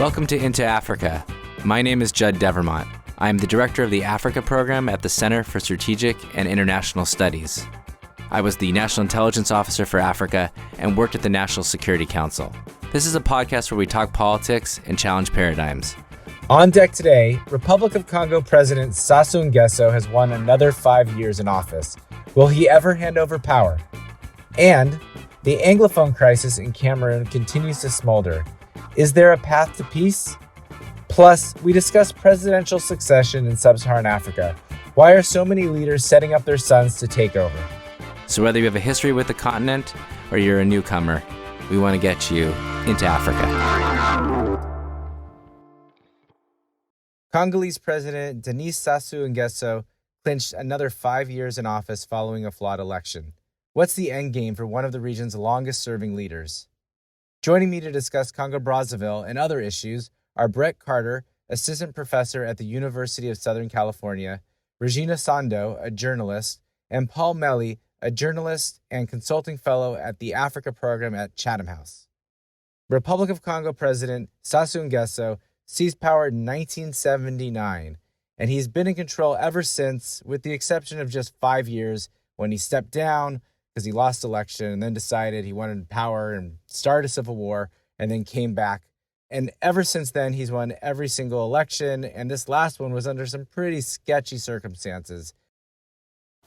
Welcome to Into Africa. My name is Judd Devermont. I am the director of the Africa program at the Center for Strategic and International Studies. I was the National Intelligence Officer for Africa and worked at the National Security Council. This is a podcast where we talk politics and challenge paradigms. On deck today, Republic of Congo President Sassou Nguesso has won another 5 years in office. Will he ever hand over power? And the Anglophone crisis in Cameroon continues to smolder. Is there a path to peace? Plus, we discuss presidential succession in sub-Saharan Africa. Why are so many leaders setting up their sons to take over? So whether you have a history with the continent or you're a newcomer, we want to get you into Africa. Congolese President Denis Sassou Nguesso clinched another 5 years in office following a flawed election. What's the endgame for one of the region's longest-serving leaders? Joining me to discuss Congo-Brazzaville and other issues are Brett Carter, assistant professor at the University of Southern California, Regina Sondo, a journalist, and Paul Melly, a journalist and consulting fellow at the Africa program at Chatham House. Republic of Congo President Sassou Nguesso seized power in 1979, and he's been in control ever since, with the exception of just 5 years when he stepped down because he lost election and then decided he wanted power and started a civil war and then came back. And ever since then, he's won every single election, and this last one was under some pretty sketchy circumstances.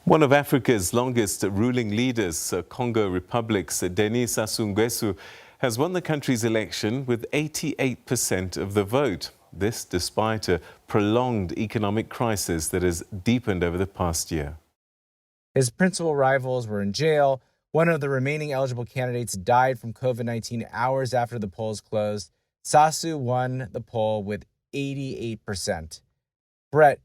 One of Africa's longest ruling leaders, Congo Republic's Denis Sassou Nguesso, has won the country's election with 88% of the vote. This despite a prolonged economic crisis that has deepened over the past year. His principal rivals were in jail. One of the remaining eligible candidates died from COVID-19 hours after the polls closed. Sassou won the poll with 88%. Brett,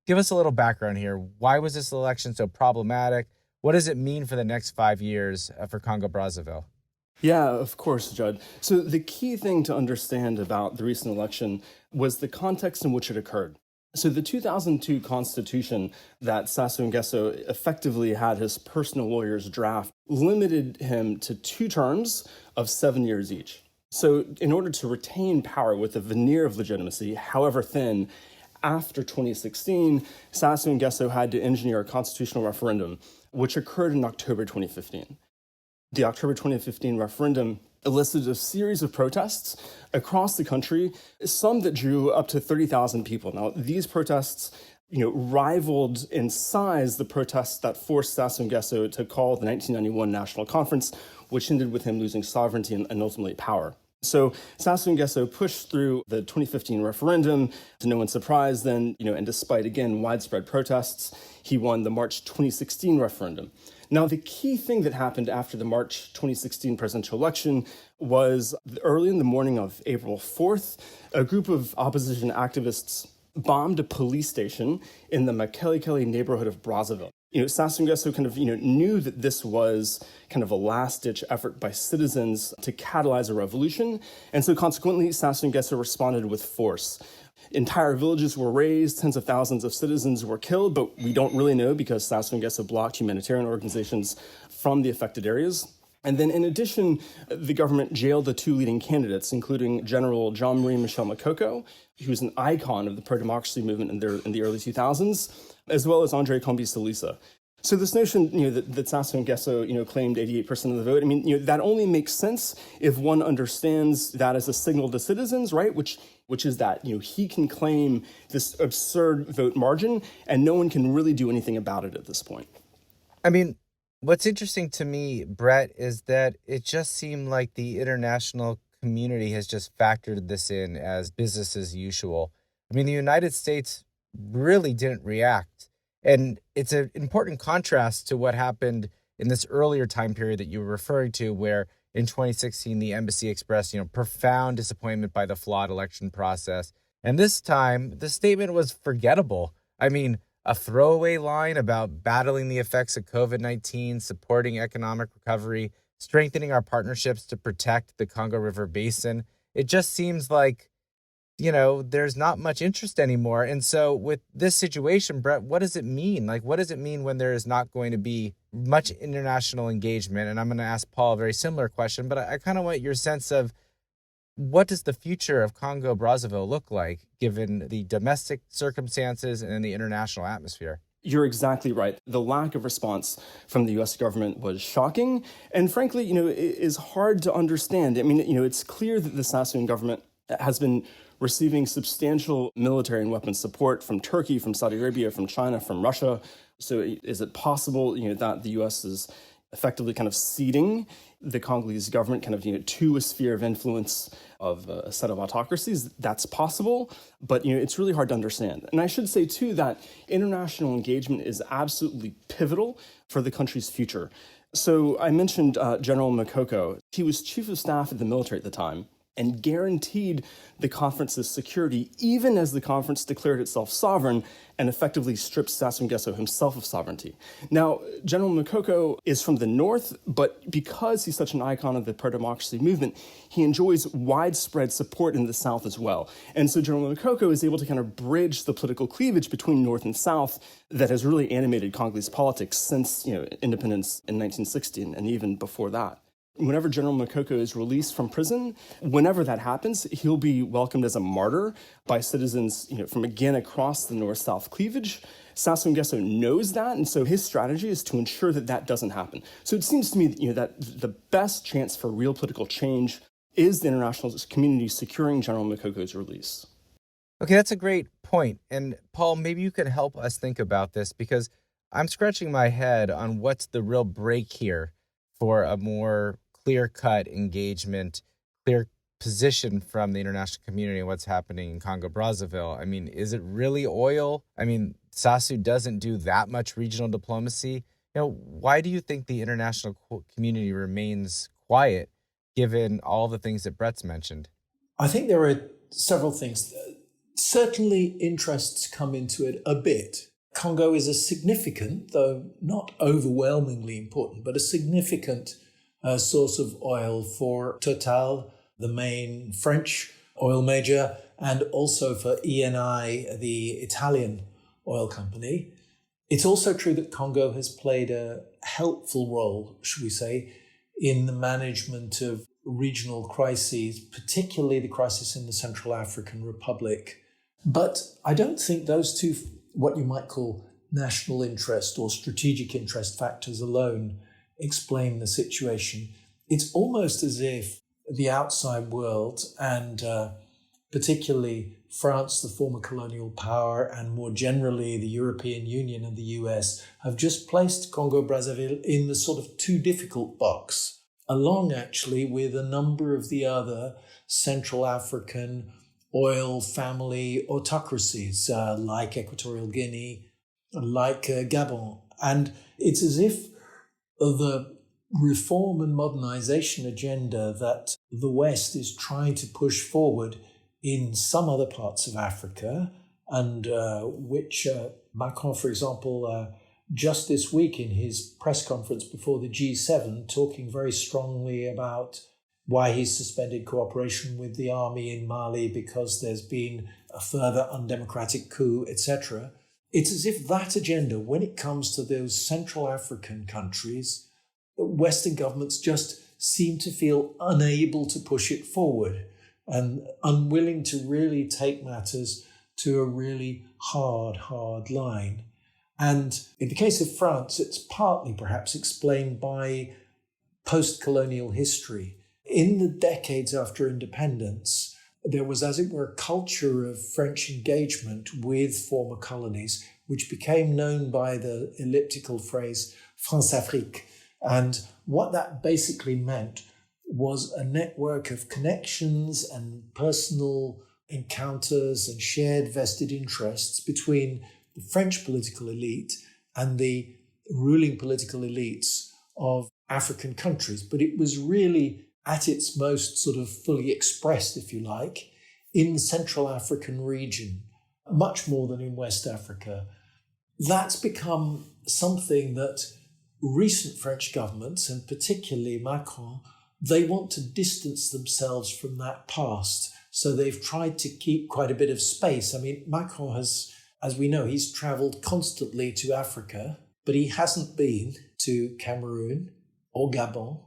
give us a little background here. Why was this election so problematic? What does it mean for the next 5 years for Congo-Brazzaville? Yeah, of course, Judd. So the key thing to understand about the recent election was the context in which it occurred. So the 2002 constitution that Sassou Nguesso effectively had his personal lawyers draft limited him to 2 terms of 7 years each. So in order to retain power with a veneer of legitimacy, however thin, after 2016, Sassou Nguesso had to engineer a constitutional referendum, which occurred in October 2015. The October 2015 referendum elicited a series of protests across the country, some that drew up to 30,000 people. Now, these protests, rivaled in size the protests that forced Sassou Nguesso to call the 1991 National Conference, which ended with him losing sovereignty and ultimately power. So Sassou Nguesso pushed through the 2015 referendum, to no one's surprise then, and despite, again, widespread protests, he won the March 2016 referendum. Now, the key thing that happened after the March 2016 presidential election was early in the morning of April 4th, a group of opposition activists bombed a police station in the Makelekele neighborhood of Brazzaville. Sassou Nguesso knew that this was kind of a last-ditch effort by citizens to catalyze a revolution, and so consequently, Sassou Nguesso responded with force. Entire villages were razed, tens of thousands of citizens were killed, but we don't really know because Sassou Nguesso blocked humanitarian organizations from the affected areas. And then in addition, the government jailed the 2 leading candidates, including General Jean-Marie Michel Makoko, who was an icon of the pro-democracy movement in the early 2000s, as well as André Kombi-Salisa. So this notion, that Sassou Nguesso, claimed 88% of the vote, that only makes sense if one understands that as a signal to citizens, right? Which is that, he can claim this absurd vote margin and no one can really do anything about it at this point. What's interesting to me, Brett, is that it just seemed like the international community has just factored this in as business as usual. The United States really didn't react. And it's an important contrast to what happened in this earlier time period that you were referring to, where in 2016, the embassy expressed, profound disappointment by the flawed election process. And this time, the statement was forgettable. A throwaway line about battling the effects of COVID-19, supporting economic recovery, strengthening our partnerships to protect the Congo River Basin. It just seems like, there's not much interest anymore. And so with this situation, Brett, what does it mean? What does it mean when there is not going to be much international engagement? And I'm going to ask Paul a very similar question, but I kind of want your sense of What does the future of Congo-Brazzaville look like given the domestic circumstances and the international atmosphere? You're exactly right. The lack of response from the U.S. government was shocking, and frankly, is hard to understand. I mean, it's clear that the Sassou government has been receiving substantial military and weapons support from Turkey, from Saudi Arabia, from China, from Russia. So is it possible, that the U.S. is effectively kind of ceding the Congolese government kind of, to a sphere of influence of a set of autocracies? That's possible, but, it's really hard to understand. And I should say, too, that international engagement is absolutely pivotal for the country's future. So I mentioned General Makoko. He was chief of staff of the military at the time and guaranteed the conference's security, even as the conference declared itself sovereign and effectively stripped Sassou Nguesso himself of sovereignty. Now, General Makoko is from the north, but because he's such an icon of the pro-democracy movement, he enjoys widespread support in the south as well. And so General Makoko is able to kind of bridge the political cleavage between north and south that has really animated Congolese politics since, independence in 1960 and even before that. Whenever General Makoko is released from prison, whenever that happens, he'll be welcomed as a martyr by citizens, from again across the north-south cleavage. Sassou Nguesso knows that, and so his strategy is to ensure that that doesn't happen. So it seems to me, that the best chance for real political change is the international community securing General Makoko's release. Okay, that's a great point. And Paul, maybe you could help us think about this, because I'm scratching my head on what's the real break here for a more clear-cut engagement, clear position from the international community on what's happening in Congo-Brazzaville. I mean, is it really oil? I mean, Sassou doesn't do that much regional diplomacy. Why do you think the international community remains quiet, given all the things that Brett's mentioned? I think there are several things. Certainly, interests come into it a bit. Congo is a significant, though not overwhelmingly important, but a significant source of oil for Total, the main French oil major, and also for Eni, the Italian oil company. It's also true that Congo has played a helpful role, should we say, in the management of regional crises, particularly the crisis in the Central African Republic. But I don't think those two, what you might call national interest or strategic interest factors alone, explain the situation. It's almost as if the outside world, and particularly France, the former colonial power, and more generally the European Union and the US, have just placed Congo-Brazzaville in the sort of too difficult box, along actually with a number of the other Central African oil family autocracies like Equatorial Guinea, like Gabon. And it's as if the reform and modernization agenda that the West is trying to push forward in some other parts of Africa, and which Macron, for example, just this week in his press conference before the G7, talking very strongly about why he's suspended cooperation with the army in Mali because there's been a further undemocratic coup, etc. It's as if that agenda, when it comes to those Central African countries, Western governments just seem to feel unable to push it forward and unwilling to really take matters to a really hard line. And in the case of France, it's partly perhaps explained by post-colonial history. In the decades after independence, there was, as it were, a culture of French engagement with former colonies, which became known by the elliptical phrase France-Afrique. And what that basically meant was a network of connections and personal encounters and shared vested interests between the French political elite and the ruling political elites of African countries. But it was really at its most sort of fully expressed, if you like, in the Central African region, much more than in West Africa. That's become something that recent French governments, and particularly Macron, they want to distance themselves from that past. So they've tried to keep quite a bit of space. I mean, Macron has, as we know, he's travelled constantly to Africa, but he hasn't been to Cameroon or Gabon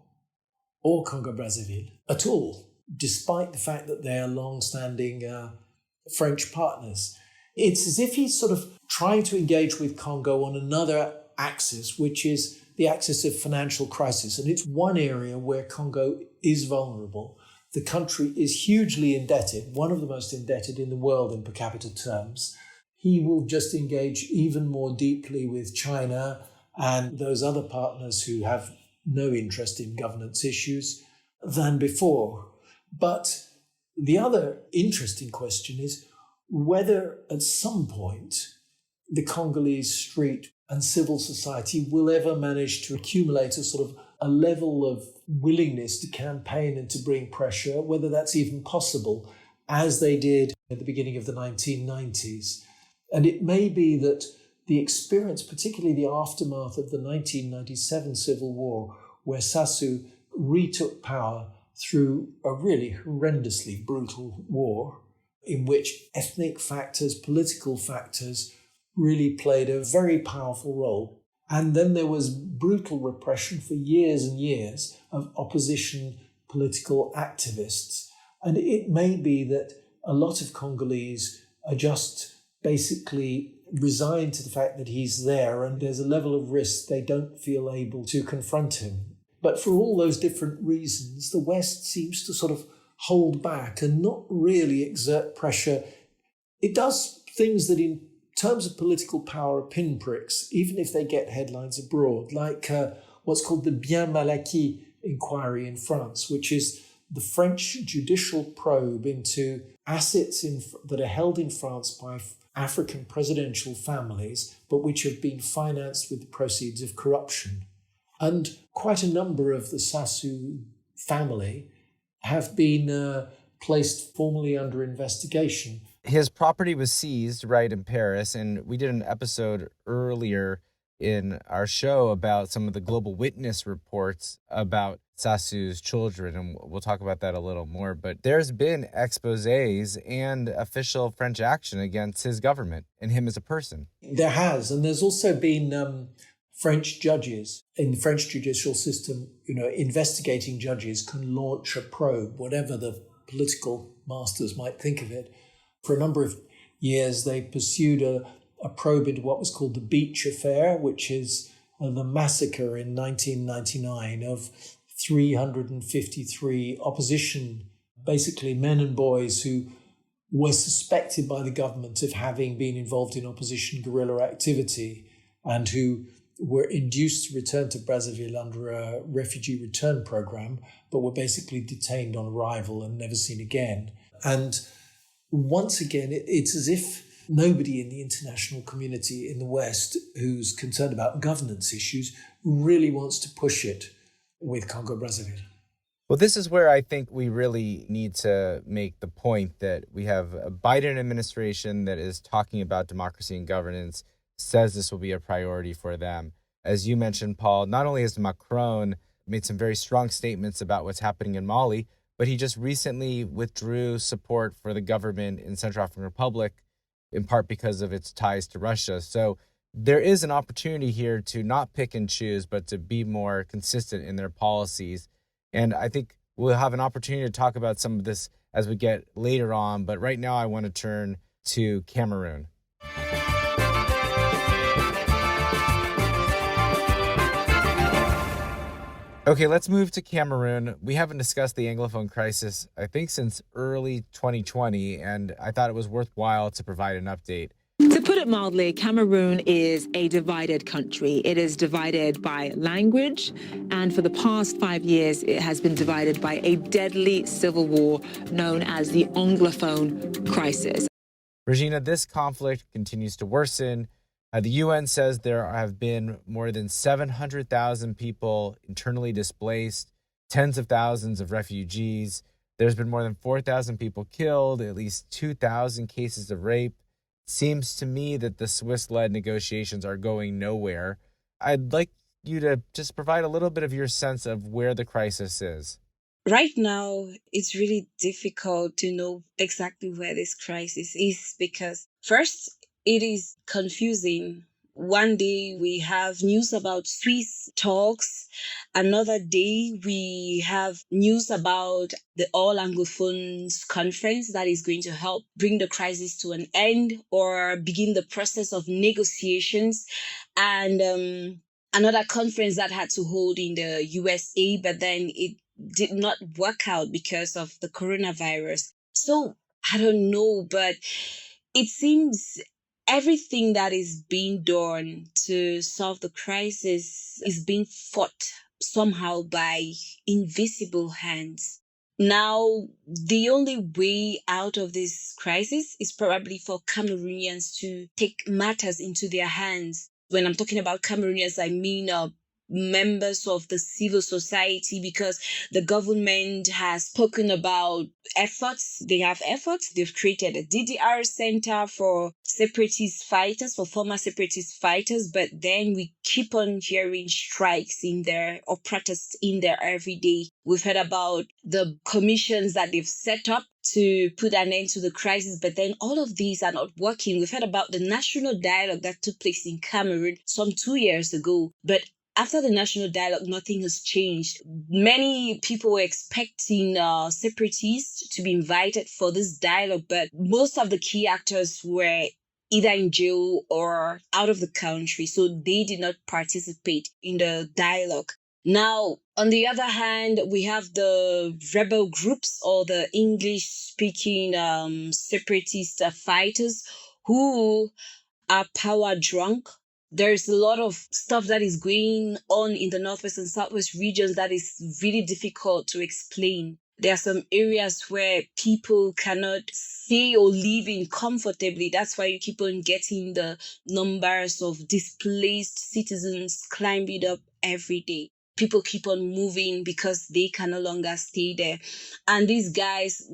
or Congo-Brazzaville at all. despite the fact that they are long-standing French partners. It's as if he's sort of trying to engage with Congo on another axis, which is the axis of financial crisis. And it's one area where Congo is vulnerable. The country is hugely indebted, one of the most indebted in the world in per capita terms. He will just engage even more deeply with China and those other partners who have no interest in governance issues than before. But the other interesting question is whether at some point the Congolese street and civil society will ever manage to accumulate a sort of a level of willingness to campaign and to bring pressure, whether that's even possible, as they did at the beginning of the 1990s. And it may be that the experience, particularly the aftermath of the 1997 civil war, where Sassou retook power through a really horrendously brutal war, in which ethnic factors, political factors really played a very powerful role. And then there was brutal repression for years and years of opposition political activists. And it may be that a lot of Congolese are just basically resigned to the fact that he's there, and there's a level of risk they don't feel able to confront him. But for all those different reasons, the West seems to sort of hold back and not really exert pressure. It does things that in terms of political power are pinpricks, even if they get headlines abroad, like what's called the Bien Mal Acquis inquiry in France, which is the French judicial probe into assets that are held in France by African presidential families, but which have been financed with the proceeds of corruption. And quite a number of the Sassou family have been placed formally under investigation. His property was seized right in Paris, and we did an episode earlier in our show about some of the Global Witness reports about Sassou's children, and we'll talk about that a little more. But there's been exposés and official French action against his government and him as a person. There has, and there's also been French judges in the French judicial system. Investigating judges can launch a probe, whatever the political masters might think of it. For a number of years, they pursued a probe into what was called the Beach Affair, which is the massacre in 1999 of 353 opposition, basically men and boys who were suspected by the government of having been involved in opposition guerrilla activity and who were induced to return to Brazzaville under a refugee return program, but were basically detained on arrival and never seen again. And once again, it's as if nobody in the international community in the West who's concerned about governance issues really wants to push it with Congo-Brazzaville. Well, this is where I think we really need to make the point that we have a Biden administration that is talking about democracy and governance, says this will be a priority for them. As you mentioned, Paul, not only has Macron made some very strong statements about what's happening in Mali, but he just recently withdrew support for the government in Central African Republic, in part because of its ties to Russia. So there is an opportunity here to not pick and choose, but to be more consistent in their policies. And I think we'll have an opportunity to talk about some of this as we get later on. But right now I want to turn to Cameroon. Okay, let's move to Cameroon. We haven't discussed the Anglophone crisis, I think, since early 2020, and I thought it was worthwhile to provide an update. To put it mildly, Cameroon is a divided country. It is divided by language, and for the past 5 years, it has been divided by a deadly civil war known as the Anglophone crisis. Regina, this conflict continues to worsen. The UN says there have been more than 700,000 people internally displaced, tens of thousands of refugees. There's been more than 4,000 people killed, at least 2,000 cases of rape. Seems to me that the Swiss-led negotiations are going nowhere. I'd like you to just provide a little bit of your sense of where the crisis is. Right now, it's really difficult to know exactly where this crisis is because, first, it is confusing One day we have news about Swiss talks. Another day we have news about the All Anglophones conference that is going to help bring the crisis to an end or begin the process of negotiations. And another conference that had to hold in the USA, but then it did not work out because of the coronavirus. So I don't know, but it seems everything that is being done to solve the crisis is being fought somehow by invisible hands. Now, the only way out of this crisis is probably for Cameroonians to take matters into their hands. When I'm talking about Cameroonians, I mean members of the civil society, because the government has spoken about efforts. They have efforts. They've created a DDR center for separatist fighters, for former separatist fighters, but then we keep on hearing strikes in there or protests in there every day. We've heard about the commissions that they've set up to put an end to the crisis, but then all of these are not working. We've heard about the national dialogue that took place in Cameroon some 2 years ago, but after the national dialogue, nothing has changed. Many people were expecting separatists to be invited for this dialogue, but most of the key actors were either in jail or out of the country, so they did not participate in the dialogue. Now, on the other hand, we have the rebel groups or the English-speaking separatist fighters who are power drunk. There's a lot of stuff that is going on in the Northwest and Southwest regions that is really difficult to explain. There are some areas where people cannot stay or live in comfortably. That's why you keep on getting the numbers of displaced citizens climbing up every day. People keep on moving because they can no longer stay there. And these guys,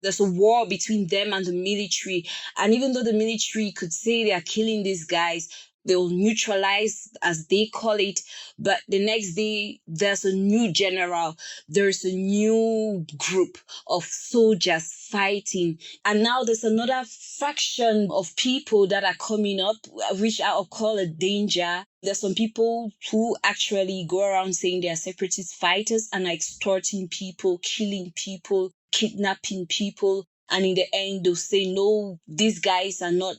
there's a war between them and the military. And even though the military could say they are killing these guys, they'll neutralize, as they call it. But the next day, there's a new general. There's a new group of soldiers fighting. And now there's another faction of people that are coming up, which I'll call a danger. There's some people who actually go around saying they are separatist fighters and are extorting people, killing people, kidnapping people. And in the end, they'll say, no, these guys are not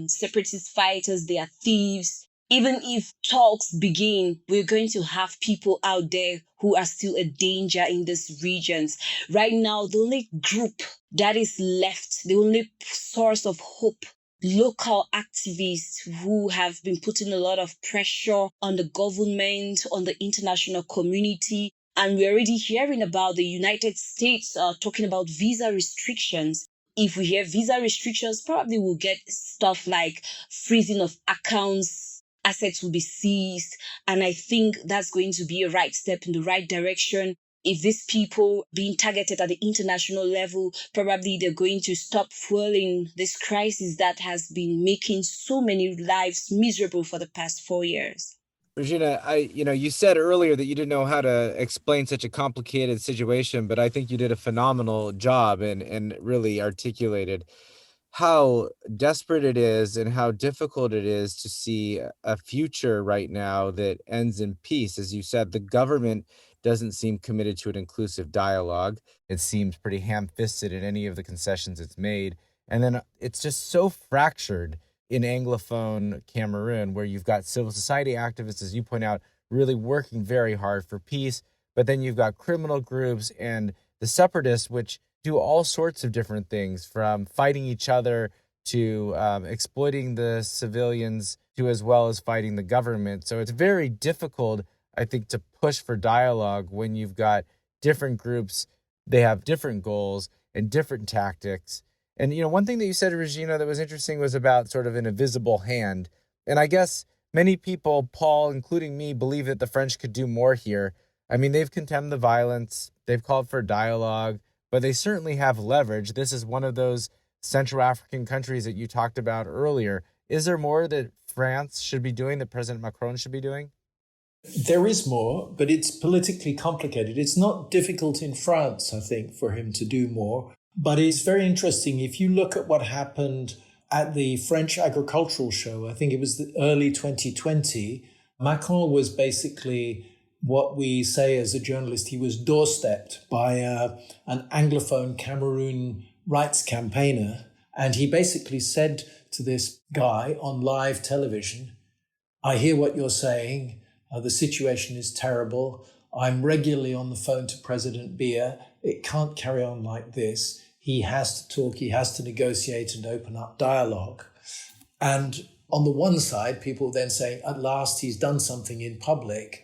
separatist fighters, they are thieves. Even if talks begin, we're going to have people out there who are still a danger in these regions. Right now, the only group that is left, the only source of hope, local activists who have been putting a lot of pressure on the government, on the international community. And we're already hearing about the United States talking about visa restrictions. If we hear visa restrictions, probably we'll get stuff like freezing of accounts, assets will be seized. And I think that's going to be a right step in the right direction. If these people being targeted at the international level, probably they're going to stop fueling this crisis that has been making so many lives miserable for the past 4 years. Regina, you said earlier that you didn't know how to explain such a complicated situation, but I think you did a phenomenal job and really articulated how desperate it is and how difficult it is to see a future right now that ends in peace. As you said, the government doesn't seem committed to an inclusive dialogue. It seems pretty ham-fisted in any of the concessions it's made. And then it's just so fractured in Anglophone Cameroon, where you've got civil society activists, as you point out, really working very hard for peace. But then you've got criminal groups and the separatists, which do all sorts of different things, from fighting each other to exploiting the civilians to as well as fighting the government. So it's very difficult, I think, to push for dialogue when you've got different groups. They have different goals and different tactics. And, one thing that you said, Regina, that was interesting was about sort of an invisible hand. And I guess many people, Paul, including me, believe that the French could do more here. I mean, they've condemned the violence. They've called for dialogue, but they certainly have leverage. This is one of those Central African countries that you talked about earlier. Is there more that France should be doing, that President Macron should be doing? There is more, but it's politically complicated. It's not difficult in France, I think, for him to do more. But it's very interesting. If you look at what happened at the French agricultural show, I think it was the early 2020, Macron was basically what we say as a journalist, he was doorstepped by an Anglophone Cameroon rights campaigner. And he basically said to this guy on live television, I hear what you're saying. The situation is terrible. I'm regularly on the phone to President Biya. It can't carry on like this. He has to talk, he has to negotiate and open up dialogue. And on the one side, people then saying, at last he's done something in public.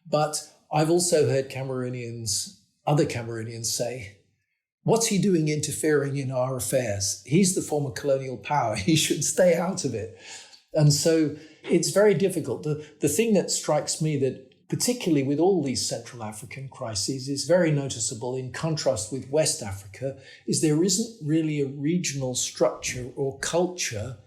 But I've also heard other Cameroonians say, what's he doing interfering in our affairs? He's the former colonial power. He should stay out of it. And so it's very difficult. The thing that strikes me that particularly with all these Central African crises is very noticeable in contrast with West Africa is there isn't really a regional structure or culture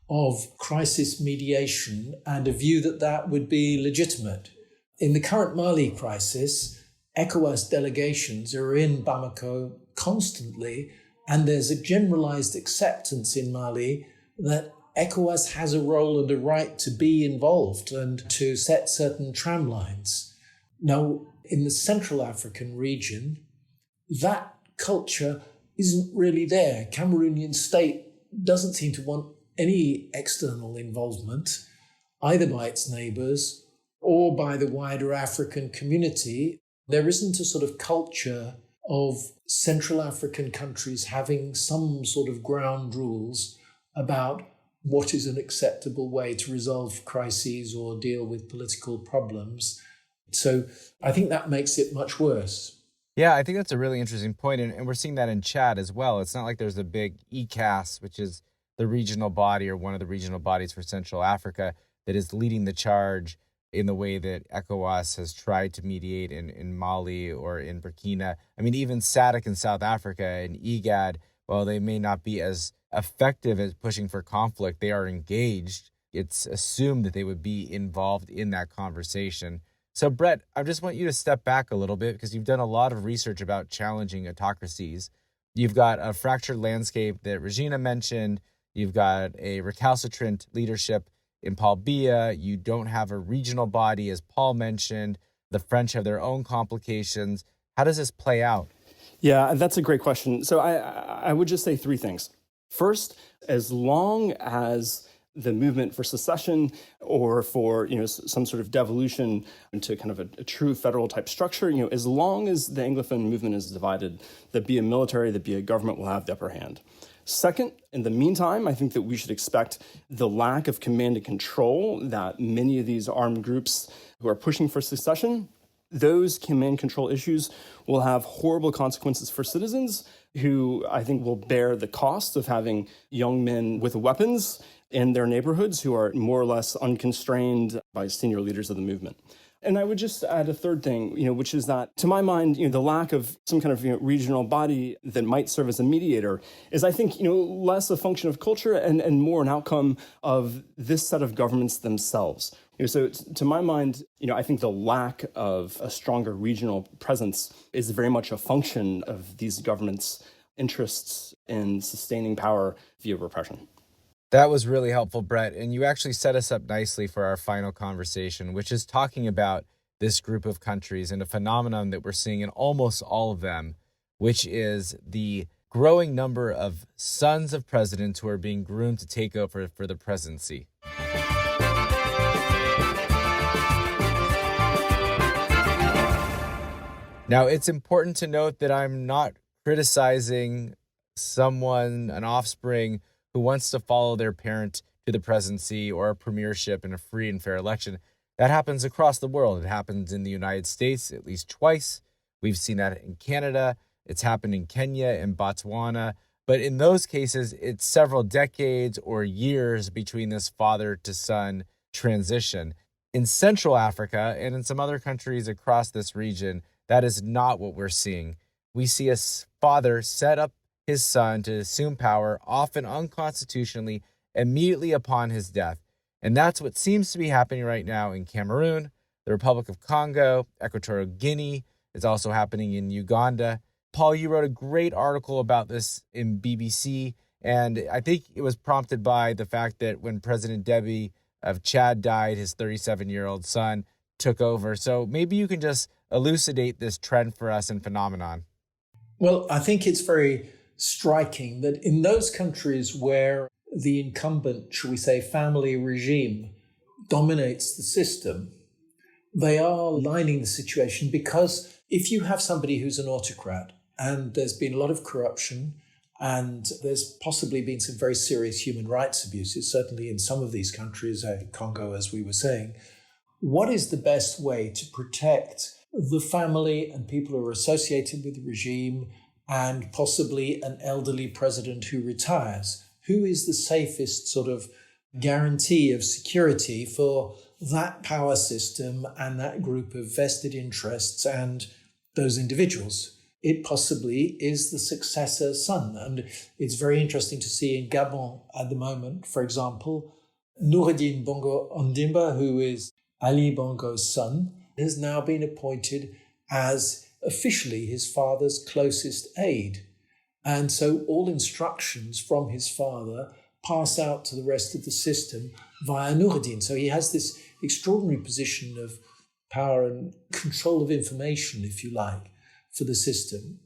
of crisis mediation and a view that that would be legitimate. In the current Mali crisis, ECOWAS delegations are in Bamako constantly, and there's a generalized acceptance in Mali that ECOWAS has a role and a right to be involved and to set certain tram lines. Now, in the Central African region, that culture isn't really there. Cameroonian state doesn't seem to want any external involvement, either by its neighbors or by the wider African community. There isn't a sort of culture of Central African countries having some sort of ground rules about what is an acceptable way to resolve crises or deal with political problems. So I think that makes it much worse. Yeah, I think that's a really interesting point, and we're seeing that in Chad as well. It's not like there's a big ECAS, which is the regional body or one of the regional bodies for Central Africa, that is leading the charge in the way that ECOWAS has tried to mediate in Mali or in Burkina. I mean, even SADC in South Africa and IGAD, while they may not be as effective at pushing for conflict, they are engaged. It's assumed that they would be involved in that conversation. So, Brett, I just want you to step back a little bit because you've done a lot of research about challenging autocracies. You've got a fractured landscape that Regina mentioned. You've got a recalcitrant leadership in Paul Biya. You don't have a regional body, as Paul mentioned. The French have their own complications. How does this play out? Yeah, that's a great question. So I would just say three things. First, as long as the movement for secession or for some sort of devolution into kind of a true federal type structure, as long as the Anglophone movement is divided, the Biya military, the Biya government will have the upper hand. Second, in the meantime, I think that we should expect the lack of command and control that many of these armed groups who are pushing for secession, those command control issues will have horrible consequences for citizens who I think will bear the cost of having young men with weapons in their neighborhoods who are more or less unconstrained by senior leaders of the movement. And I would just add a third thing, which is that, to my mind, the lack of some kind of regional body that might serve as a mediator is, I think, less a function of culture and more an outcome of this set of governments themselves. So to my mind, I think the lack of a stronger regional presence is very much a function of these governments' interests in sustaining power via repression. That was really helpful, Brett. And you actually set us up nicely for our final conversation, which is talking about this group of countries and a phenomenon that we're seeing in almost all of them, which is the growing number of sons of presidents who are being groomed to take over for the presidency. Now, it's important to note that I'm not criticizing someone, an offspring, who wants to follow their parent to the presidency or a premiership in a free and fair election. That happens across the world. It happens in the United States at least twice. We've seen that in Canada. It's happened in Kenya and Botswana. But in those cases, it's several decades or years between this father-to-son transition. In Central Africa and in some other countries across this region, that is not what we're seeing. We see a father set up his son to assume power, often unconstitutionally, immediately upon his death. And that's what seems to be happening right now in Cameroon, the Republic of Congo, Equatorial Guinea. It's also happening in Uganda. Paul, you wrote a great article about this in BBC, And I think it was prompted by the fact that when President Deby of Chad died, his 37-year-old son took over. So maybe you can just elucidate this trend for us and phenomenon. Well, I think it's very striking that in those countries where the incumbent, shall we say, family regime dominates the system, they are lining the situation, because if you have somebody who's an autocrat and there's been a lot of corruption and there's possibly been some very serious human rights abuses, certainly in some of these countries, Congo, as we were saying, what is the best way to protect the family and people who are associated with the regime and possibly an elderly president who retires? Who is the safest sort of guarantee of security for that power system and that group of vested interests and those individuals? It possibly is the successor son. And it's very interesting to see in Gabon at the moment, for example, Noureddine Bongo Ondimba, who is Ali Bongo's son, has now been appointed as officially his father's closest aide. And so all instructions from his father pass out to the rest of the system via Noureddine. So he has this extraordinary position of power and control of information, if you like, for the system.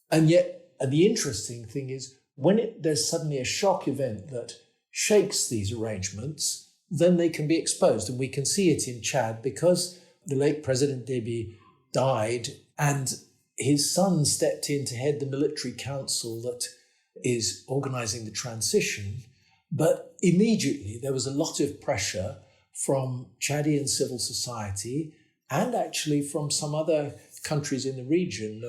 And yet, the interesting thing is, when there's suddenly a shock event that shakes these arrangements, then they can be exposed. And we can see it in Chad, because the late President Deby died and his son stepped in to head the military council that is organizing the transition. But immediately there was a lot of pressure from Chadian civil society and actually from some other countries in the region,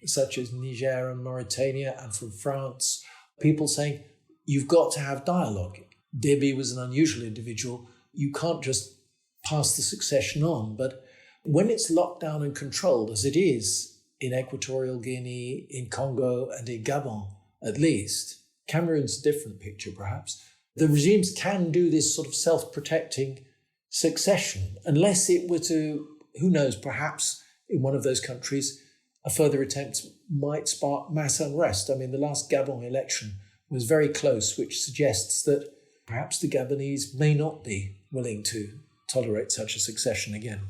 such as Niger and Mauritania, and from France, people saying, you've got to have dialogue. Deby was an unusual individual. You can't just pass the succession on. But when it's locked down and controlled, as it is in Equatorial Guinea, in Congo, and in Gabon, at least, Cameroon's a different picture, perhaps, the regimes can do this sort of self-protecting succession, unless it were to, who knows, perhaps in one of those countries, a further attempt might spark mass unrest. I mean, the last Gabon election was very close, which suggests that perhaps the Gabonese may not be willing to tolerate such a succession again.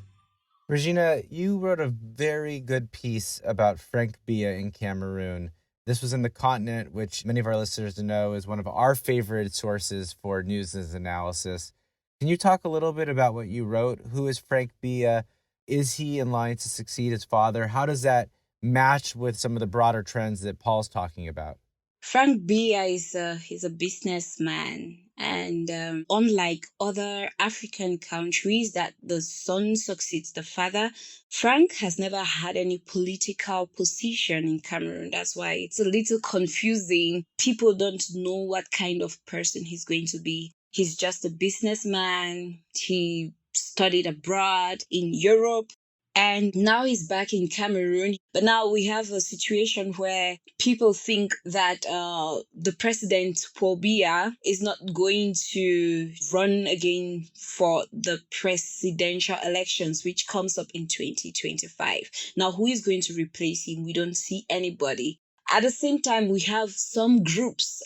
Regina, you wrote a very good piece about Frank Biya in Cameroon. This was in The Continent, which many of our listeners know is one of our favorite sources for news and analysis. Can you talk a little bit about what you wrote? Who is Frank Biya? Is he in line to succeed his father? How does that match with some of the broader trends that Paul's talking about? Frank Biya is a businessman, and unlike other African countries that the son succeeds the father, Frank has never had any political position in Cameroon. That's why it's a little confusing. People don't know what kind of person he's going to be. He's just a businessman. He studied abroad in Europe, and now he's back in Cameroon. But now we have a situation where people think that the president, Paul Biya, is not going to run again for the presidential elections, which comes up in 2025. Now, who is going to replace him? We don't see anybody. At the same time, we have some groups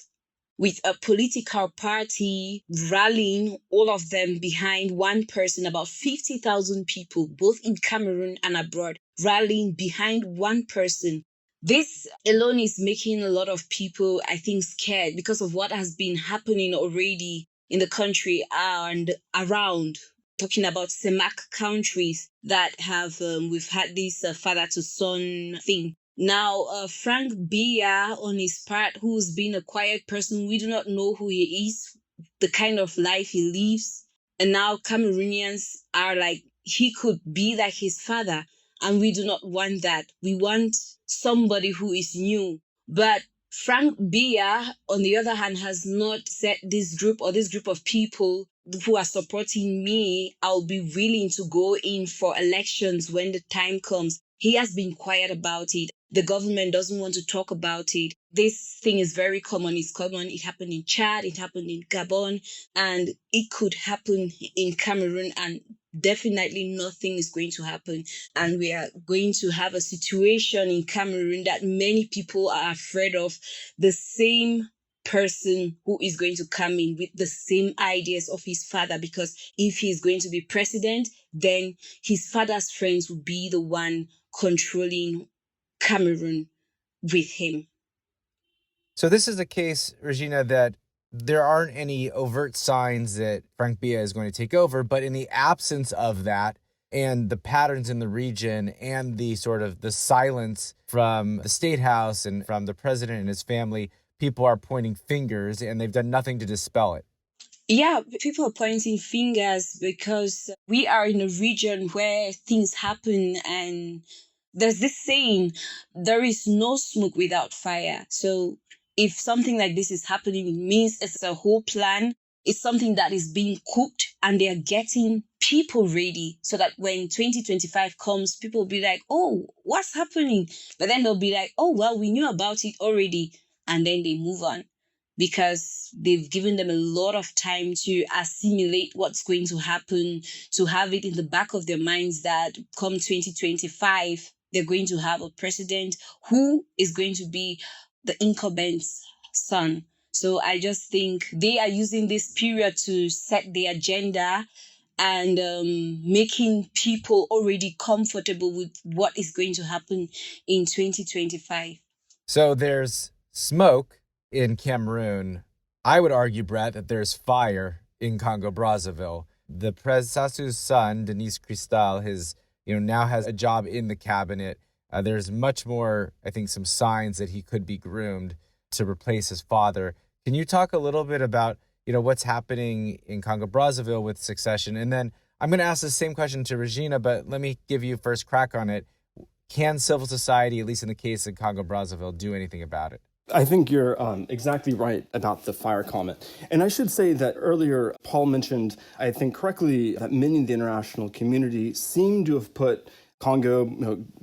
with a political party rallying all of them behind one person, about 50,000 people, both in Cameroon and abroad, rallying behind one person. This alone is making a lot of people, I think, scared because of what has been happening already in the country and around. Talking about CEMAC countries that have, we've had this father-to-son thing. Now, Frank Biya, on his part, who's been a quiet person, we do not know who he is, the kind of life he lives. And now Cameroonians are like, he could be like his father. And we do not want that. We want somebody who is new. But Frank Biya, on the other hand, has not said this group of people who are supporting me, I'll be willing to go in for elections when the time comes. He has been quiet about it. The government doesn't want to talk about it. This thing is very common. It's common. It happened in Chad. It happened in Gabon. And it could happen in Cameroon. And definitely nothing is going to happen. And we are going to have a situation in Cameroon that many people are afraid of. The same person who is going to come in with the same ideas of his father, because if he's going to be president, then his father's friends will be the one controlling Cameroon with him. So this is a case, Regina, that there aren't any overt signs that Frank Biya is going to take over, but in the absence of that and the patterns in the region and the sort of the silence from the State House and from the president and his family, people are pointing fingers and they've done nothing to dispel it. Yeah, people are pointing fingers because we are in a region where things happen, and there's this saying, there is no smoke without fire. So if something like this is happening, it means it's a whole plan. It's something that is being cooked, and they're getting people ready so that when 2025 comes, people will be like, oh, what's happening? But then they'll be like, oh, well, we knew about it already. And then they move on, because they've given them a lot of time to assimilate what's going to happen, to have it in the back of their minds that come 2025, they're going to have a president who is going to be the incumbent's son. So I just think they are using this period to set the agenda and making people already comfortable with what is going to happen in 2025. So there's smoke in Cameroon. I would argue, Brett, that there's fire in Congo-Brazzaville. The Sassou's son, Denis Cristal, now has a job in the cabinet. There's much more, I think, some signs that he could be groomed to replace his father. Can you talk a little bit about, what's happening in Congo-Brazzaville with succession? And then I'm going to ask the same question to Regina, but let me give you first crack on it. Can civil society, at least in the case of Congo-Brazzaville, do anything about it? I think you're exactly right about the fire comment. And I should say that earlier, Paul mentioned, I think correctly, that many in the international community seem to have put Congo,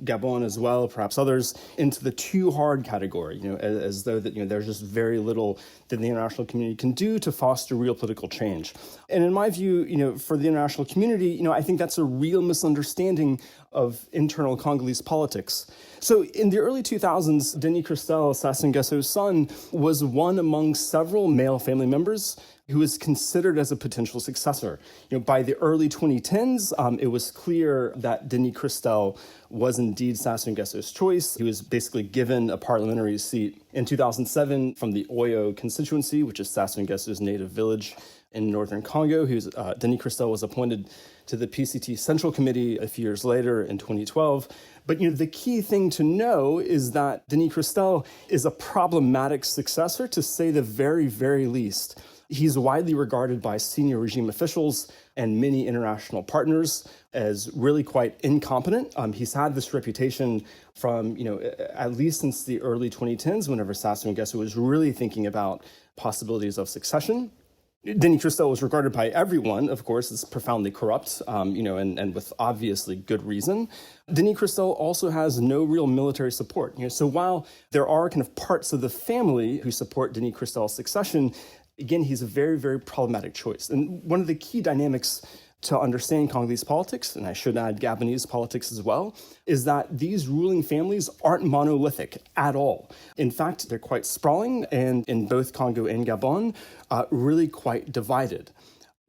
Gabon as well, perhaps others, into the too hard category, as though that, there's just very little that the international community can do to foster real political change. And in my view, for the international community, I think that's a real misunderstanding of internal Congolese politics. So in the early 2000s, Denis Cristal, Sassou Nguesso's son, was one among several male family members who was considered as a potential successor. By the early 2010s, it was clear that Denis Cristal was indeed Sassou Nguesso's choice. He was basically given a parliamentary seat in 2007 from the Oyo constituency, which is Sassou Nguesso's native village in northern Congo. Denis Cristal was appointed to the PCT Central Committee a few years later in 2012. But the key thing to know is that Denis Cristal is a problematic successor, to say the very, very least. He's widely regarded by senior regime officials and many international partners as really quite incompetent. He's had this reputation from, at least since the early 2010s, whenever Sassou Nguesso was really thinking about possibilities of succession. Denis Cristal was regarded by everyone, of course, as profoundly corrupt, and with obviously good reason. Denis Cristal also has no real military support. So while there are kind of parts of the family who support Denis Cristal's succession, again, he's a very, very problematic choice. And one of the key dynamics to understand Congolese politics, and I should add Gabonese politics as well, is that these ruling families aren't monolithic at all. In fact, they're quite sprawling, and in both Congo and Gabon, really quite divided.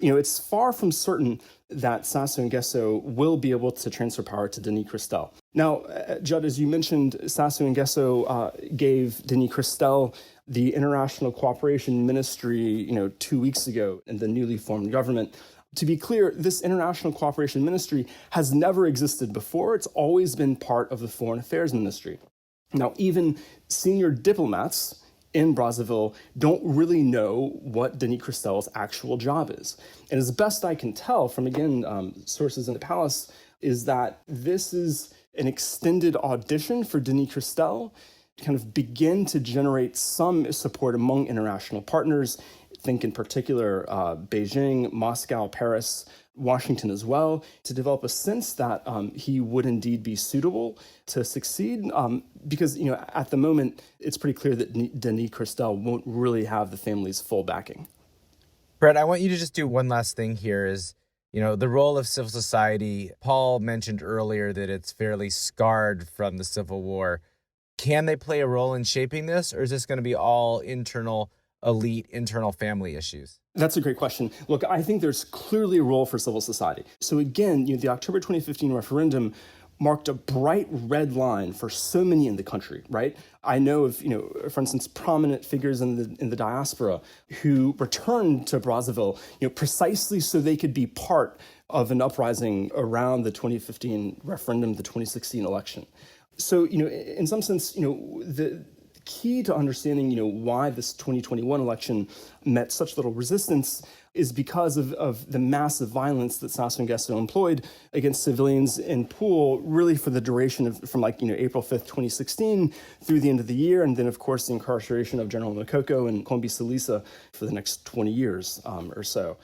It's far from certain that Sassou Nguesso will be able to transfer power to Denis Cristal. Now, Judd, as you mentioned, Sassou Nguesso gave Denis Cristal the International Cooperation Ministry, 2 weeks ago in the newly formed government. To be clear, this International Cooperation Ministry has never existed before. It's always been part of the Foreign Affairs Ministry. Now, even senior diplomats in Brazzaville don't really know what Denis Cristal's actual job is. And as best I can tell from, again, sources in the palace, is that this is an extended audition for Denis Cristal to kind of begin to generate some support among international partners. Think in particular Beijing, Moscow, Paris, Washington as well, to develop a sense that he would indeed be suitable to succeed. Because, at the moment, it's pretty clear that Denis Cristal won't really have the family's full backing. Brett, I want you to just do one last thing here is, the role of civil society. Paul mentioned earlier that it's fairly scarred from the Civil War. Can they play a role in shaping this, or is this going to be all internal elite internal family issues? That's a great question. Look, I think there's clearly a role for civil society. So again, the October 2015 referendum marked a bright red line for so many in the country, right? I know of, for instance, prominent figures in the diaspora who returned to Brazzaville, precisely so they could be part of an uprising around the 2015 referendum, the 2016 election. So, in some sense, the key to understanding, why this 2021 election met such little resistance is because of the massive violence that Sassou Nguesso employed against civilians in Pool, really for the duration from April 5th, 2016 through the end of the year. And then, of course, the incarceration of General Makoko and Kombi Salisa for the next 20 years or so.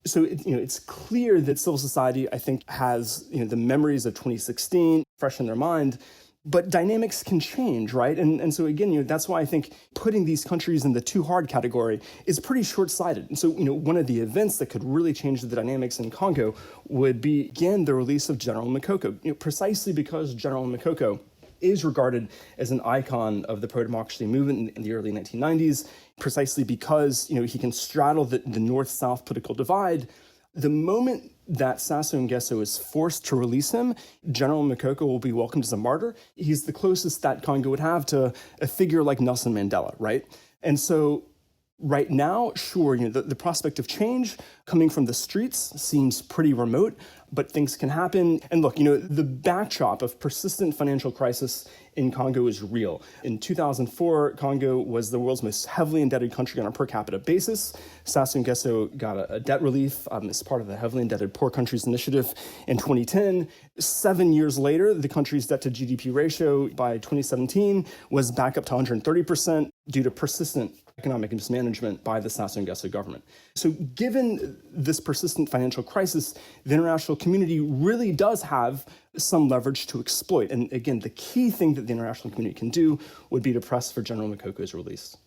So, it's clear that civil society, I think, has, the memories of 2016 fresh in their mind. But dynamics can change, right? And so again, that's why I think putting these countries in the too hard category is pretty short-sighted. And so, one of the events that could really change the dynamics in Congo would be, again, the release of General Makoko, precisely because General Makoko is regarded as an icon of the pro-democracy movement in the early 1990s, precisely because, he can straddle the north-south political divide. The moment that Sassou Nguesso is forced to release him, General Makoko will be welcomed as a martyr. He's the closest that Congo would have to a figure like Nelson Mandela, right? And so right now, sure, the prospect of change coming from the streets seems pretty remote, but things can happen. And look, the backdrop of persistent financial crisis in Congo is real. In 2004, Congo was the world's most heavily indebted country on a per capita basis. Sassou Nguesso got a debt relief as part of the Heavily Indebted Poor Countries Initiative in 2010. 7 years later, the country's debt to GDP ratio by 2017 was back up to 130% due to persistent economic mismanagement by the Sassou Nguesso government. So given this persistent financial crisis, the international community really does have some leverage to exploit. And again, the key thing that the international community can do would be to press for General Makoko's release.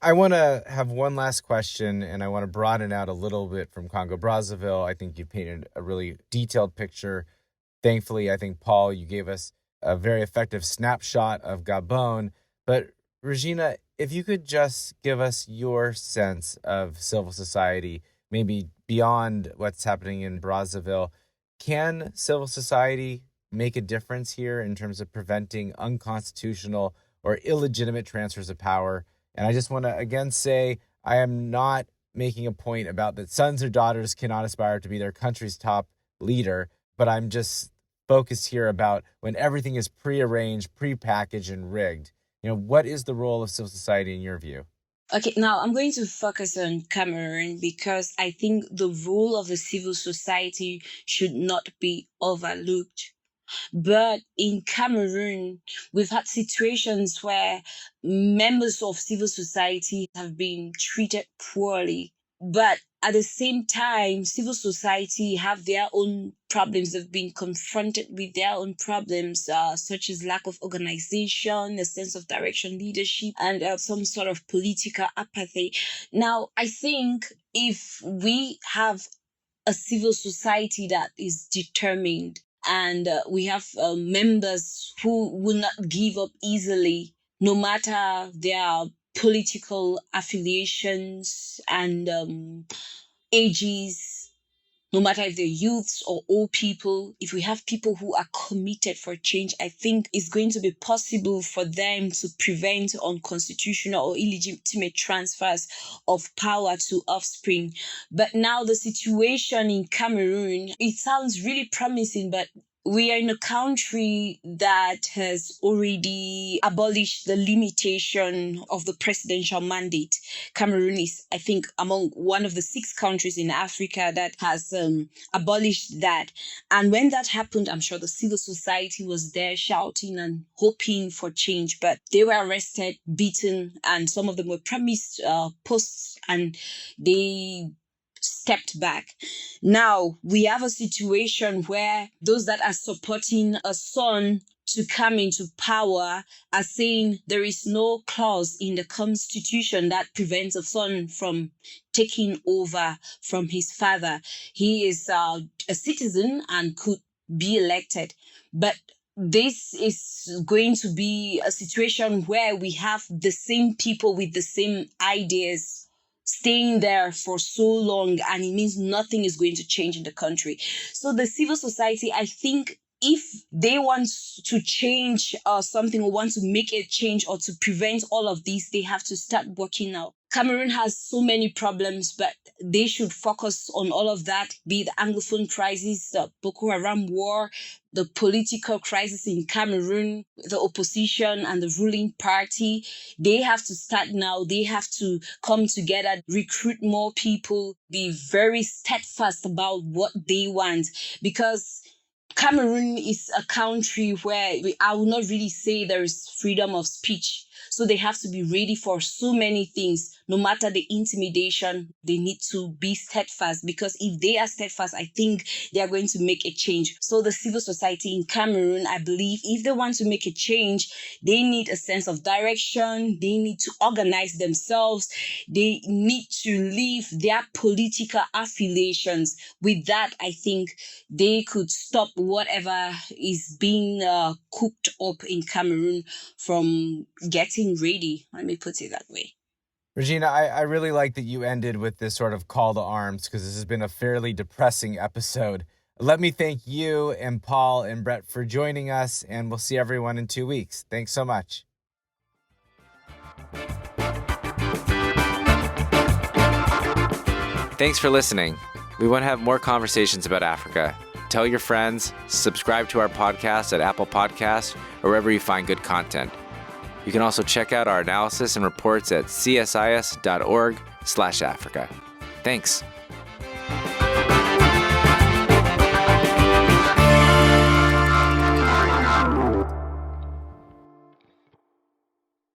I want to have one last question, and I want to broaden out a little bit from Congo-Brazzaville. I think you painted a really detailed picture. Thankfully, I think, Paul, you gave us a very effective snapshot of Gabon. But Regina, if you could just give us your sense of civil society, maybe beyond what's happening in Brazzaville, can civil society make a difference here in terms of preventing unconstitutional or illegitimate transfers of power? And I just want to again say, I am not making a point about that sons or daughters cannot aspire to be their country's top leader, but I'm just focused here about when everything is prearranged, prepackaged, and rigged. What is the role of civil society in your view? Okay, now I'm going to focus on Cameroon because I think the role of the civil society should not be overlooked. But in Cameroon, we've had situations where members of civil society have been treated poorly. But at the same time, civil society have their own problems. They've been confronted with their own problems, such as lack of organization, a sense of direction, leadership, and some sort of political apathy. Now, I think if we have a civil society that is determined, and we have members who will not give up easily, no matter their political affiliations and ages, no matter if they're youths or old people. If we have people who are committed for change, I think it's going to be possible for them to prevent unconstitutional or illegitimate transfers of power to offspring. But now the situation in Cameroon, it sounds really promising, but we are in a country that has already abolished the limitation of the presidential mandate. Cameroon is, I think, among one of the 6 countries in Africa that has abolished that. And when that happened, I'm sure the civil society was there shouting and hoping for change, but they were arrested, beaten, and some of them were promised posts, and they stepped back. Now we have a situation where those that are supporting a son to come into power are saying there is no clause in the constitution that prevents a son from taking over from his father. He is a citizen and could be elected. But this is going to be a situation where we have the same people with the same ideas staying there for so long, and it means nothing is going to change in the country. So the civil society, I think, if they want to change something or want to make a change or to prevent all of these, they have to start working now. Cameroon has so many problems, but they should focus on all of that, be it the Anglophone crisis, the Boko Haram war, the political crisis in Cameroon, the opposition and the ruling party. They have to start now. They have to come together, recruit more people, be very steadfast about what they want, because Cameroon is a country where I will not really say there is freedom of speech. So they have to be ready for so many things. No matter the intimidation, they need to be steadfast, because if they are steadfast, I think they are going to make a change. So the civil society in Cameroon, I believe, if they want to make a change, they need a sense of direction. They need to organize themselves. They need to leave their political affiliations. With that, I think they could stop whatever is being cooked up in Cameroon from getting ready. Let me put it that way. Regina, I really like that you ended with this sort of call to arms, because this has been a fairly depressing episode. Let me thank you and Paul and Brett for joining us, and we'll see everyone in 2 weeks. Thanks so much. Thanks for listening. We want to have more conversations about Africa. Tell your friends, subscribe to our podcast at Apple Podcasts or wherever you find good content. You can also check out our analysis and reports at csis.org/Africa. Thanks.